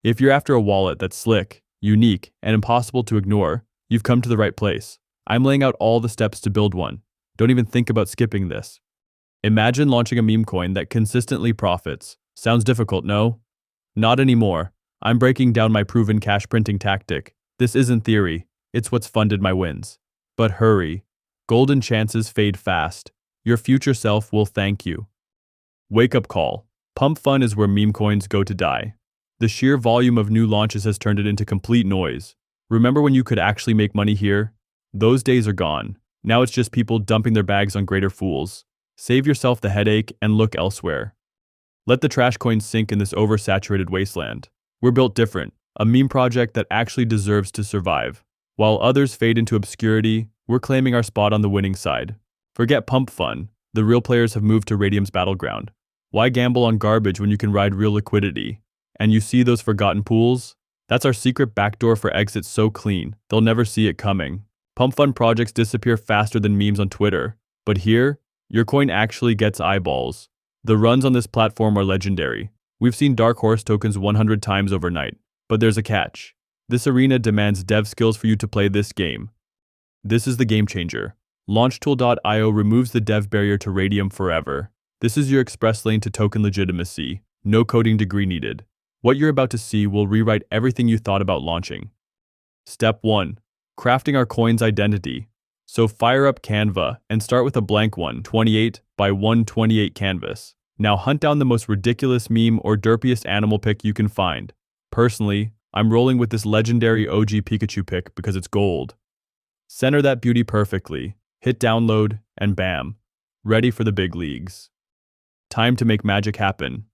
If you're after a wallet that's slick, unique, and impossible to ignore, you've come to the right place. I'm laying out all the steps to build one. Don't even think about skipping this. Imagine launching a meme coin that consistently profits. Sounds difficult, no? Not anymore. I'm breaking down my proven cash printing tactic. This isn't theory, it's what's funded my wins. But hurry. Golden chances fade fast. Your future self will thank you. Wake up call. Pump.fun is where meme coins go to die. The sheer volume of new launches has turned it into complete noise. Remember when you could actually make money here? Those days are gone. Now it's just people dumping their bags on greater fools. Save yourself the headache and look elsewhere. Let the trash coins sink in this oversaturated wasteland. We're built different, a meme project that actually deserves to survive. While others fade into obscurity, we're claiming our spot on the winning side. Forget Pump.fun, the real players have moved to Radium's battleground. Why gamble on garbage when you can ride real liquidity? And you see those forgotten pools? That's our secret backdoor for exits so clean, they'll never see it coming. Pump.fun projects disappear faster than memes on Twitter. But here, your coin actually gets eyeballs. The runs on this platform are legendary. We've seen Dark Horse tokens 100 times overnight. But there's a catch. This arena demands dev skills for you to play this game. This is the game changer. LaunchTool.io removes the dev barrier to Radium forever. This is your express lane to token legitimacy. No coding degree needed. What you're about to see will rewrite everything you thought about launching. Step 1. Crafting our coin's identity. So fire up Canva and start with a blank 128 by 128 canvas. Now hunt down the most ridiculous meme or derpiest animal pic you can find. Personally, I'm rolling with this legendary OG Pikachu pic because it's gold. Center that beauty perfectly, hit download, and bam, ready for the big leagues. Time to make magic happen.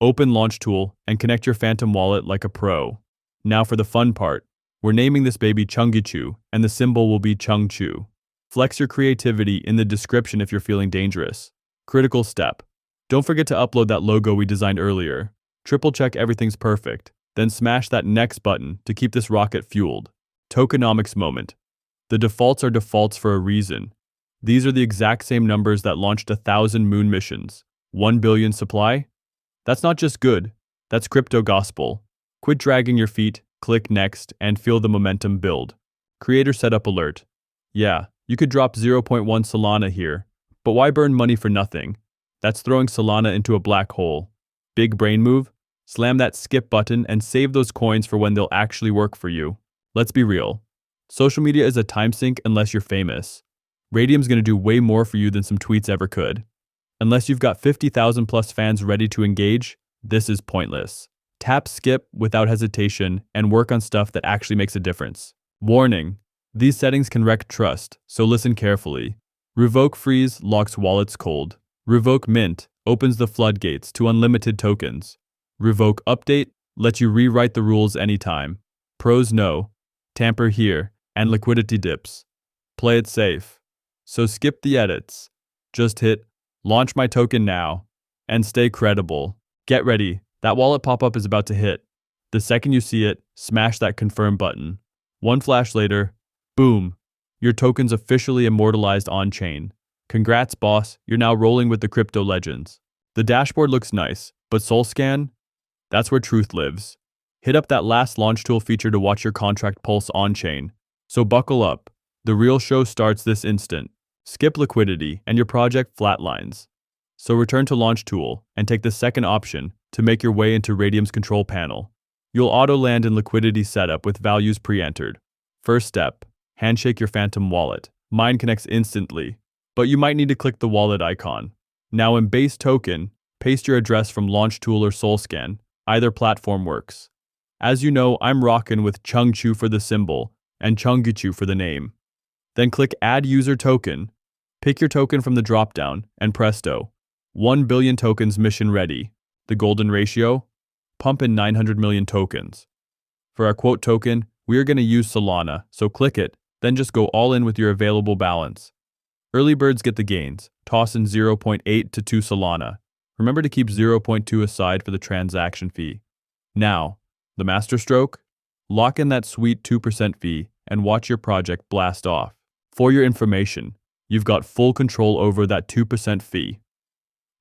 Open LaunchTool and connect your Phantom wallet like a pro. Now for the fun part. We're naming this baby CHUNGCHU, and the symbol will be CHUNGCHU. Flex your creativity in the description if you're feeling dangerous. Critical step. Don't forget to upload that logo we designed earlier. Triple check everything's perfect. Then smash that next button to keep this rocket fueled. Tokenomics moment. The defaults are defaults for a reason. These are the exact same numbers that launched 1,000 moon missions. 1 billion supply? That's not just good. That's crypto gospel. Quit dragging your feet, click next, and feel the momentum build. Creator setup alert. Yeah, you could drop 0.1 Solana here, but why burn money for nothing? That's throwing Solana into a black hole. Big brain move? Slam that skip button and save those coins for when they'll actually work for you. Let's be real. Social media is a time sink unless you're famous. Radium's gonna do way more for you than some tweets ever could. Unless you've got 50,000 plus fans ready to engage, this is pointless. Tap skip without hesitation and work on stuff that actually makes a difference. Warning. These settings can wreck trust, so listen carefully. Revoke freeze locks wallets cold. Revoke mint opens the floodgates to unlimited tokens. Revoke update lets you rewrite the rules anytime. Pros no. Tamper here, and liquidity dips. Play it safe. So skip the edits. Just hit launch my token now and stay credible. Get ready. That wallet pop-up is about to hit. The second you see it, smash that confirm button. One flash later, boom, your token's officially immortalized on-chain. Congrats, boss, you're now rolling with the crypto legends. The dashboard looks nice, but SoulScan? That's where truth lives. Hit up that last LaunchTool feature to watch your contract pulse on-chain. So buckle up. The real show starts this instant. Skip liquidity and your project flatlines. So return to LaunchTool and take the second option to make your way into Radium's control panel. You'll auto-land in liquidity setup with values pre-entered. First step, handshake your Phantom wallet. Mine connects instantly, but you might need to click the wallet icon. Now in base token, paste your address from LaunchTool or SoulScan. Either platform works. As you know, I'm rockin' with CHUNGCHU for the symbol and CHUNGCHU for the name. Then click Add User Token. Pick your token from the dropdown, and presto. 1 billion tokens mission ready. The golden ratio? Pump in 900 million tokens. For our quote token, we are going to use Solana, so click it, then just go all in with your available balance. Early birds get the gains. Toss in 0.8 to 2 Solana. Remember to keep 0.2 aside for the transaction fee. Now, the masterstroke? Lock in that sweet 2% fee and watch your project blast off. For your information, you've got full control over that 2% fee.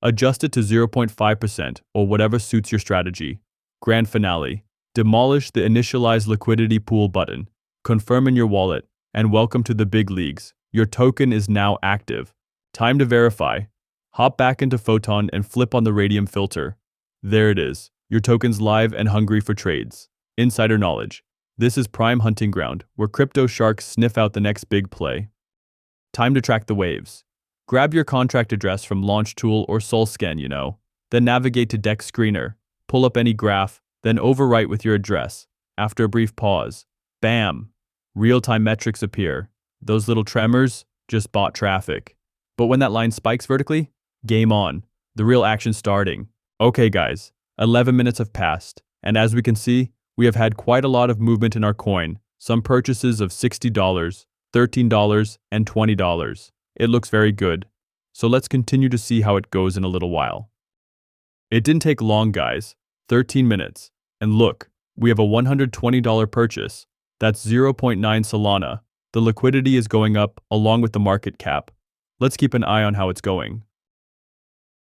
Adjust it to 0.5% or whatever suits your strategy. Grand finale. Demolish the initialize liquidity pool button, confirm in your wallet, and welcome to the big leagues. Your token is now active. Time to verify. Hop back into Photon and flip on the radium filter. There it is. Your token's live and hungry for trades. Insider knowledge. This is prime hunting ground, where crypto sharks sniff out the next big play. Time to track the waves. Grab your contract address from LaunchTool or SolScan, then navigate to Deck Screener, pull up any graph, then overwrite with your address. After a brief pause, bam! Real-time metrics appear. Those little tremors, just bot traffic. But when that line spikes vertically, game on. The real action starting. Okay guys, 11 minutes have passed, and as we can see, we have had quite a lot of movement in our coin. Some purchases of $60, $13, and $20. It looks very good. So let's continue to see how it goes in a little while. It didn't take long, guys. 13 minutes. And look, we have a $120 purchase. That's 0.9 Solana. The liquidity is going up along with the market cap. Let's keep an eye on how it's going.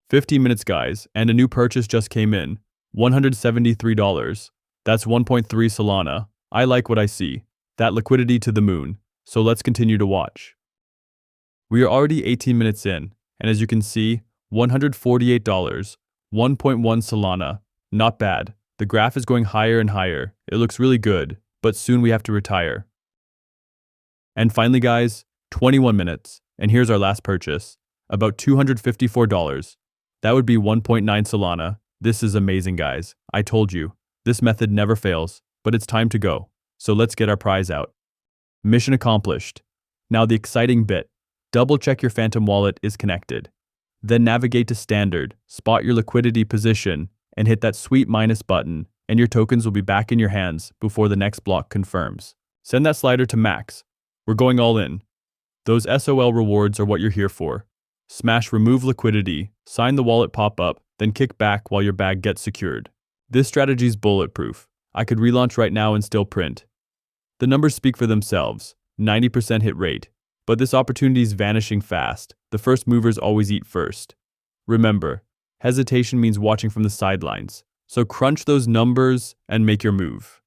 15 minutes, guys, and a new purchase just came in. $173. That's 1.3 Solana. I like what I see. That liquidity to the moon. So let's continue to watch. We are already 18 minutes in, and as you can see, $148, 1.1 Solana. Not bad. The graph is going higher and higher. It looks really good, but soon we have to retire. And finally, guys, 21 minutes, and here's our last purchase. About $254. That would be 1.9 Solana. This is amazing, guys. I told you. This method never fails, but it's time to go. So let's get our prize out. Mission accomplished. Now the exciting bit. Double check your Phantom wallet is connected. Then navigate to Standard, spot your liquidity position, and hit that sweet minus button, and your tokens will be back in your hands before the next block confirms. Send that slider to max. We're going all in. Those SOL rewards are what you're here for. Smash remove liquidity, sign the wallet pop-up, then kick back while your bag gets secured. This strategy's bulletproof. I could relaunch right now and still print. The numbers speak for themselves. 90% hit rate. But this opportunity is vanishing fast. The first movers always eat first. Remember, hesitation means watching from the sidelines. So crunch those numbers and make your move.